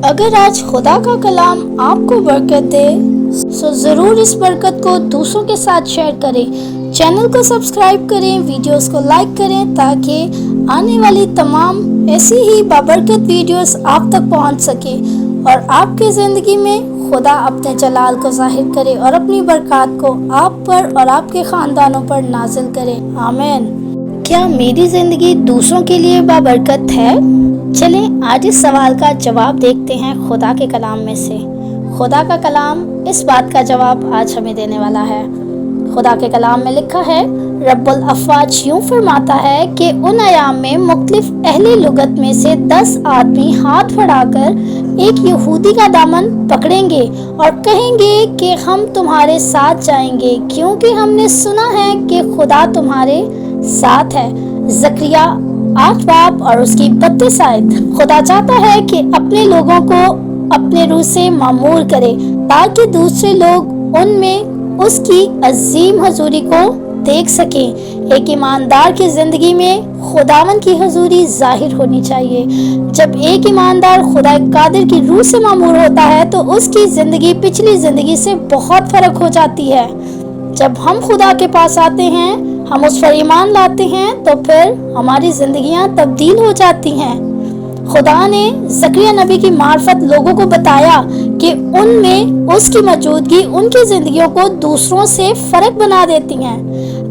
اگر آج خدا کا کلام آپ کو برکت دے تو ضرور اس برکت کو دوسروں کے ساتھ شیئر کریں، چینل کو سبسکرائب کریں، ویڈیوز کو لائک کریں تاکہ آنے والی تمام ایسی ہی بابرکت ویڈیوز آپ تک پہنچ سکیں اور آپ کی زندگی میں خدا اپنے جلال کو ظاہر کرے اور اپنی برکات کو آپ پر اور آپ کے خاندانوں پر نازل کرے۔ آمین۔ کیا میری زندگی دوسروں کے لیے بابرکت ہے؟ چلیں آج اس سوال کا جواب دیکھتے ہیں خدا کے کلام میں سے۔ خدا کا کلام اس بات کا جواب آج ہمیں دینے والا ہے۔ خدا کے کلام میں لکھا ہے، رب الافواج یوں فرماتا ہے کہ ان ایام میں مختلف اہل لغت میں سے 10 آدمی ہاتھ بڑھا کر ایک یہودی کا دامن پکڑیں گے اور کہیں گے کہ ہم تمہارے ساتھ جائیں گے کیونکہ ہم نے سنا ہے کہ خدا تمہارے ساتھ ہے۔ زکریا 8 باب اور اس کی 32 آیت۔ خدا چاہتا ہے کہ اپنے لوگوں کو اپنے روح سے معمور کرے تاکہ دوسرے لوگ ان میں اس کی عظیم حضوری کو دیکھ سکیں۔ ایک ایماندار کی زندگی میں خداوند کی حضوری ظاہر ہونی چاہیے۔ جب ایک ایماندار خدا قادر کی روح سے معمور ہوتا ہے تو اس کی زندگی پچھلی زندگی سے بہت فرق ہو جاتی ہے۔ جب ہم خدا کے پاس آتے ہیں، ہم اس پر ایمان لاتے ہیں تو پھر ہماری زندگیاں تبدیل ہو جاتی ہیں۔ خدا نے زکریا نبی کی معرفت لوگوں کو بتایا کہ ان میں اس کی موجودگی ان کی زندگیوں کو دوسروں سے فرق بنا دیتی ہیں۔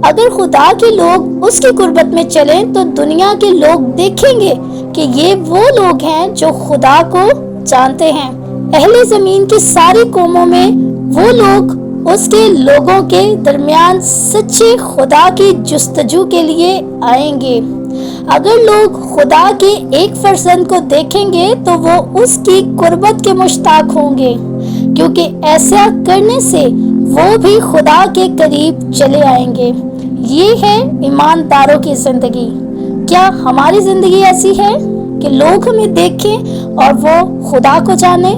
اگر خدا کے لوگ اس کی قربت میں چلیں تو دنیا کے لوگ دیکھیں گے کہ یہ وہ لوگ ہیں جو خدا کو جانتے ہیں۔ اہل زمین کی ساری قوموں میں وہ لوگ اس کے لوگوں کے درمیان سچے خدا کی جستجو کے لیے آئیں گے۔ اگر لوگ خدا کے ایک فرزند کو دیکھیں گے تو وہ اس کی قربت کے مشتاق ہوں گے، کیونکہ ایسا کرنے سے وہ بھی خدا کے قریب چلے آئیں گے۔ یہ ہے ایمانداروں کی زندگی۔ کیا ہماری زندگی ایسی ہے کہ لوگ ہمیں دیکھیں اور وہ خدا کو جانیں؟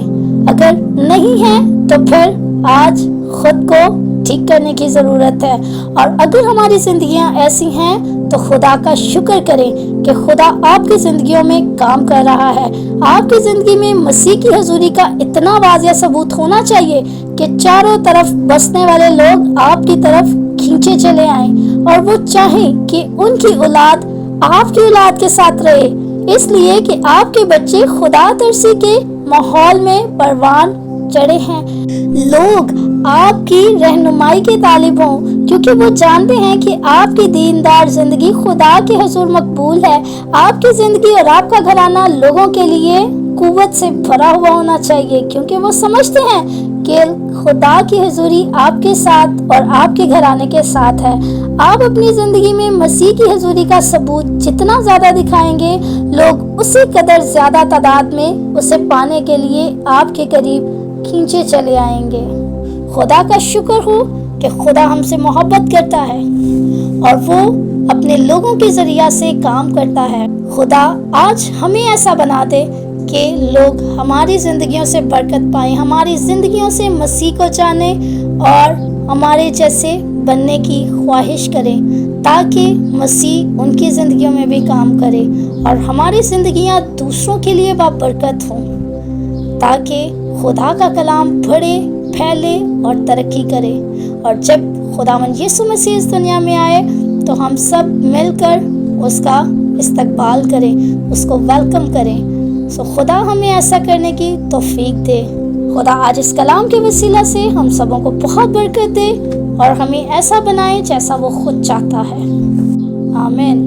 اگر نہیں ہے تو پھر آج خود کو ٹھیک کرنے کی ضرورت ہے، اور اگر ہماری زندگیاں ایسی ہیں تو خدا کا شکر کریں کہ خدا آپ کی زندگیوں میں کام کر رہا ہے۔ آپ کی زندگی میں مسیح کی حضوری کا اتنا واضح ثبوت ہونا چاہیے کہ چاروں طرف بسنے والے لوگ آپ کی طرف کھینچے چلے آئیں اور وہ چاہیں کہ ان کی اولاد آپ کی اولاد کے ساتھ رہے، اس لیے کہ آپ کے بچے خدا ترسی کے ماحول میں پروان چڑھے ہیں۔ لوگ آپ کی رہنمائی کے طالب ہوں کیونکہ وہ جانتے ہیں کہ آپ کی دیندار زندگی خدا کے حضور مقبول ہے۔ آپ کی زندگی اور آپ کا گھرانہ لوگوں کے لیے قوت سے بھرا ہوا ہونا چاہیے، کیونکہ وہ سمجھتے ہیں کہ خدا کی حضوری آپ کے ساتھ اور آپ کے گھرانے کے ساتھ ہے۔ آپ اپنی زندگی میں مسیح کی حضوری کا ثبوت جتنا زیادہ دکھائیں گے، لوگ اسی قدر زیادہ تعداد میں اسے پانے کے لیے آپ کے قریب کھینچے چلے آئیں گے۔ خدا کا شکر ہو کہ خدا ہم سے محبت کرتا ہے اور وہ اپنے لوگوں کے ذریعہ سے کام کرتا ہے۔ خدا آج ہمیں ایسا بنا دے کہ لوگ ہماری زندگیوں سے برکت پائیں، ہماری زندگیوں سے مسیح کو جانیں اور ہمارے جیسے بننے کی خواہش کریں تاکہ مسیح ان کی زندگیوں میں بھی کام کرے اور ہماری زندگیاں دوسروں کے لیے بابرکت ہوں، تاکہ خدا کا کلام بڑھے، پھیلے اور ترقی کرے۔ اور جب خداوند یسوع مسیح اس دنیا میں آئے تو ہم سب مل کر اس کا استقبال کریں، اس کو ویلکم کریں۔ خدا ہمیں ایسا کرنے کی توفیق دے۔ خدا آج اس کلام کے وسیلہ سے ہم سبوں کو بہت برکت دے اور ہمیں ایسا بنائے جیسا وہ خود چاہتا ہے۔ آمین۔